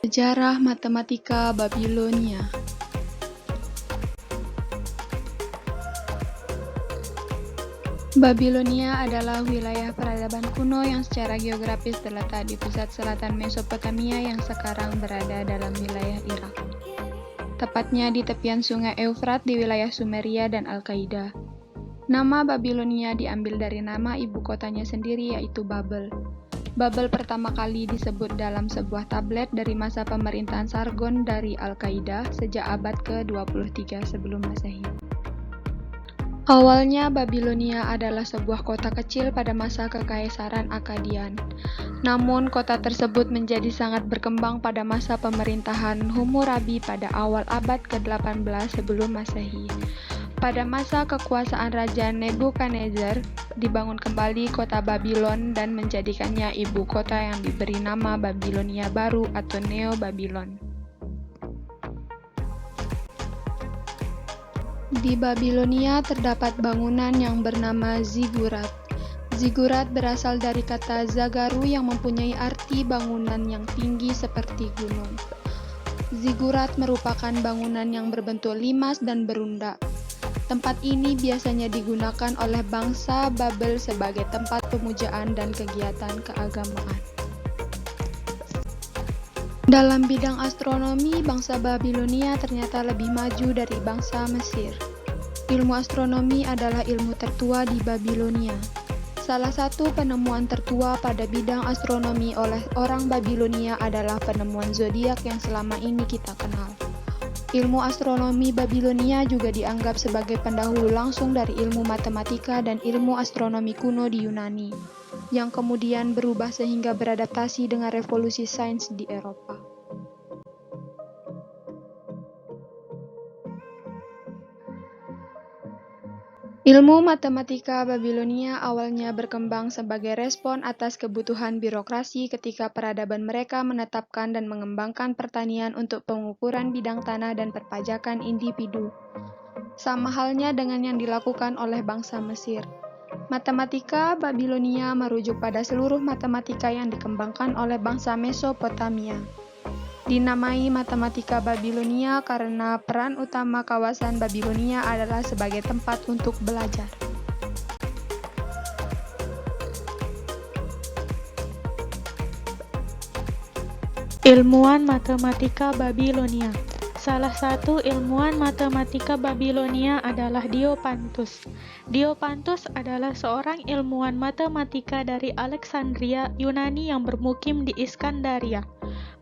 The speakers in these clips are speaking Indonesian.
Sejarah Matematika Babilonia. Babilonia adalah wilayah peradaban kuno yang secara geografis terletak di pusat selatan Mesopotamia yang sekarang berada dalam wilayah Irak. Tepatnya di tepian sungai Eufrat di wilayah Sumeria dan Al-Qaeda. Nama Babilonia diambil dari nama ibu kotanya sendiri, yaitu Babel. Babel pertama kali disebut dalam sebuah tablet dari masa pemerintahan Sargon dari Al-Qaeda sejak abad ke-23 sebelum Masehi. Awalnya Babilonia adalah sebuah kota kecil pada masa Kekaisaran Akkadian. Namun kota tersebut menjadi sangat berkembang pada masa pemerintahan Hammurabi pada awal abad ke-18 sebelum Masehi. Pada masa kekuasaan Raja Nebukadnezar, dibangun kembali kota Babylon dan menjadikannya ibu kota yang diberi nama Babilonia baru atau Neo Babylon. Di Babilonia terdapat bangunan yang bernama zigurat. Zigurat berasal dari kata zagaru yang mempunyai arti bangunan yang tinggi seperti gunung. Zigurat merupakan bangunan yang berbentuk limas dan berundak. Tempat ini biasanya digunakan oleh bangsa Babel sebagai tempat pemujaan dan kegiatan keagamaan. Dalam bidang astronomi, bangsa Babilonia ternyata lebih maju dari bangsa Mesir. Ilmu astronomi adalah ilmu tertua di Babilonia. Salah satu penemuan tertua pada bidang astronomi oleh orang Babilonia adalah penemuan zodiak yang selama ini kita kenal. Ilmu astronomi Babilonia juga dianggap sebagai pendahulu langsung dari ilmu matematika dan ilmu astronomi kuno di Yunani, yang kemudian berubah sehingga beradaptasi dengan revolusi sains di Eropa. Ilmu matematika Babilonia awalnya berkembang sebagai respon atas kebutuhan birokrasi ketika peradaban mereka menetapkan dan mengembangkan pertanian untuk pengukuran bidang tanah dan perpajakan individu. Sama halnya dengan yang dilakukan oleh bangsa Mesir. Matematika Babilonia merujuk pada seluruh matematika yang dikembangkan oleh bangsa Mesopotamia. Dinamai matematika Babilonia karena peran utama kawasan Babilonia adalah sebagai tempat untuk belajar. Ilmuwan matematika Babilonia. Salah satu ilmuwan matematika Babilonia adalah Diopantus. Diopantus adalah seorang ilmuwan matematika dari Alexandria, Yunani yang bermukim di Iskandaria.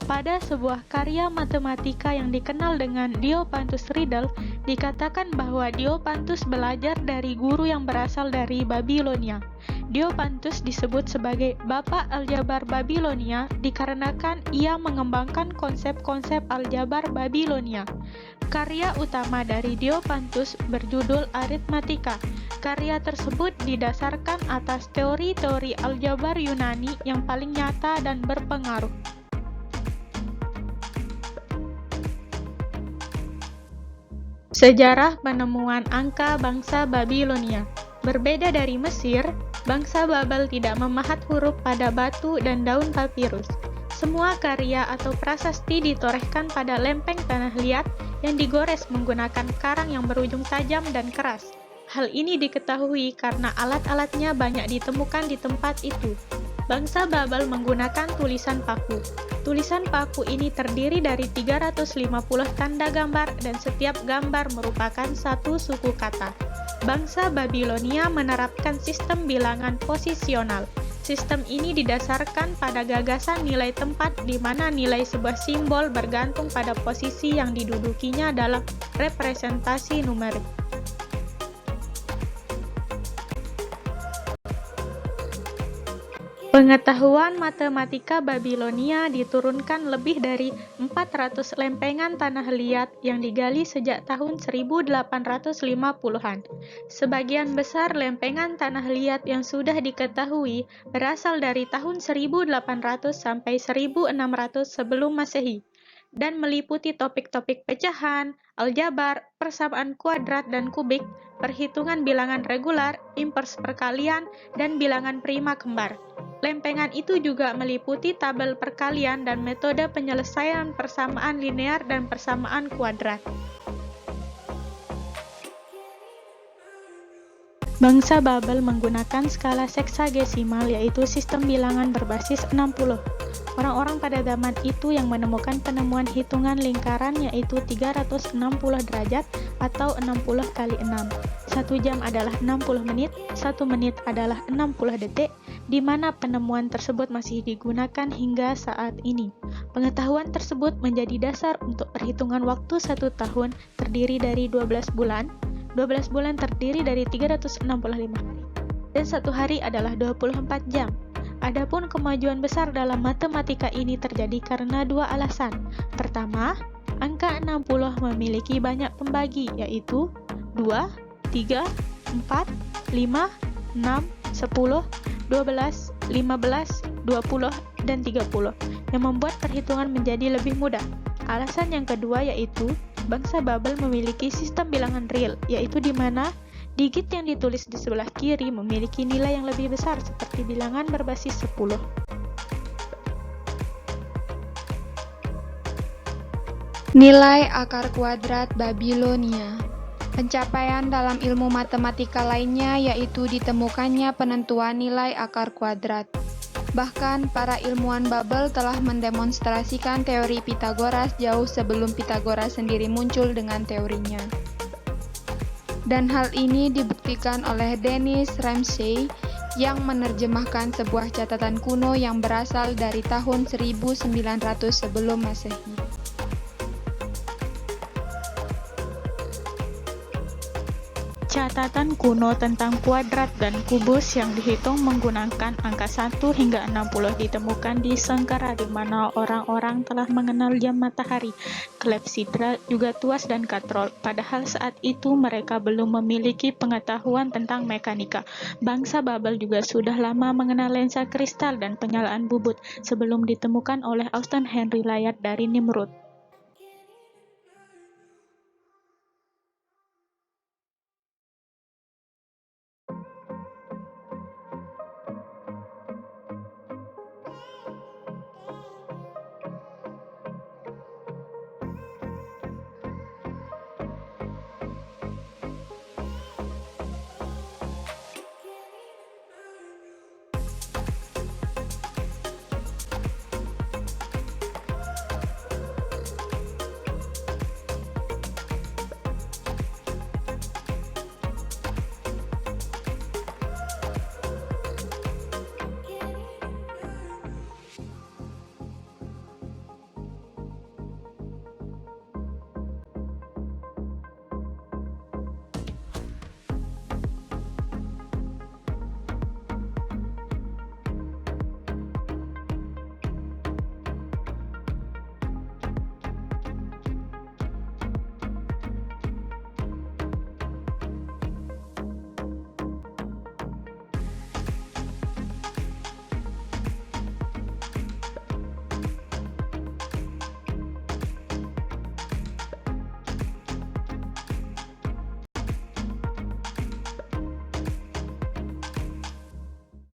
Pada sebuah karya matematika yang dikenal dengan Diopantus Riddle, dikatakan bahwa Diopantus belajar dari guru yang berasal dari Babilonia. Diopantus disebut sebagai Bapak Aljabar Babilonia dikarenakan ia mengembangkan konsep-konsep aljabar Babilonia. Karya utama dari Diopantus berjudul Aritmatika. Karya tersebut didasarkan atas teori-teori aljabar Yunani yang paling nyata dan berpengaruh. Sejarah penemuan angka bangsa Babilonia. Berbeda dari Mesir, bangsa Babel tidak memahat huruf pada batu dan daun papirus. Semua karya atau prasasti ditorehkan pada lempeng tanah liat yang digores menggunakan karang yang berujung tajam dan keras. Hal ini diketahui karena alat-alatnya banyak ditemukan di tempat itu. Bangsa Babel menggunakan tulisan paku. Tulisan paku ini terdiri dari 350 tanda gambar dan setiap gambar merupakan satu suku kata. Bangsa Babilonia menerapkan sistem bilangan posisional. Sistem ini didasarkan pada gagasan nilai tempat di mana nilai sebuah simbol bergantung pada posisi yang didudukinya dalam representasi numerik. Pengetahuan matematika Babilonia diturunkan lebih dari 400 lempengan tanah liat yang digali sejak tahun 1850-an. Sebagian besar lempengan tanah liat yang sudah diketahui berasal dari tahun 1800 sampai 1600 sebelum Masehi. dan meliputi topik-topik pecahan, aljabar, persamaan kuadrat dan kubik, perhitungan bilangan regular, inverse perkalian, dan bilangan prima kembar. Lempengan itu juga meliputi tabel perkalian dan metode penyelesaian persamaan linear dan persamaan kuadrat. Bangsa Babel menggunakan skala seksagesimal, yaitu sistem bilangan berbasis 60. Orang-orang pada zaman itu yang menemukan penemuan hitungan lingkaran yaitu 360 derajat atau 60 kali 6. 1 jam adalah 60 menit, 1 menit adalah 60 detik, di mana penemuan tersebut masih digunakan hingga saat ini. Pengetahuan tersebut menjadi dasar untuk perhitungan waktu 1 tahun terdiri dari 12 bulan, 12 bulan terdiri dari 365 hari, dan 1 hari adalah 24 jam. Adapun kemajuan besar dalam matematika ini terjadi karena 2 alasan. Pertama, angka 60 memiliki banyak pembagi, yaitu 2, 3, 4, 5, 6, 10, 12, 15, 20, dan 30, yang membuat perhitungan menjadi lebih mudah. Alasan yang kedua yaitu bangsa Babel memiliki sistem bilangan real, yaitu di mana digit yang ditulis di sebelah kiri memiliki nilai yang lebih besar seperti bilangan berbasis 10. Nilai akar kuadrat Babilonia. Pencapaian dalam ilmu matematika lainnya yaitu ditemukannya penentuan nilai akar kuadrat. Bahkan, para ilmuwan Babel telah mendemonstrasikan teori Pitagoras jauh sebelum Pitagoras sendiri muncul dengan teorinya. Dan hal ini dibuktikan oleh Dennis Ramsay yang menerjemahkan sebuah catatan kuno yang berasal dari tahun 1900 sebelum Masehi. Catatan kuno tentang kuadrat dan kubus yang dihitung menggunakan angka 1 hingga 60 ditemukan di Sankara, di mana orang-orang telah mengenal jam matahari, klepsidra, juga tuas dan katrol. Padahal saat itu mereka belum memiliki pengetahuan tentang mekanika. Bangsa Babel juga sudah lama mengenal lensa kristal dan penyalaan bubut sebelum ditemukan oleh Austen Henry Layard dari Nimrud.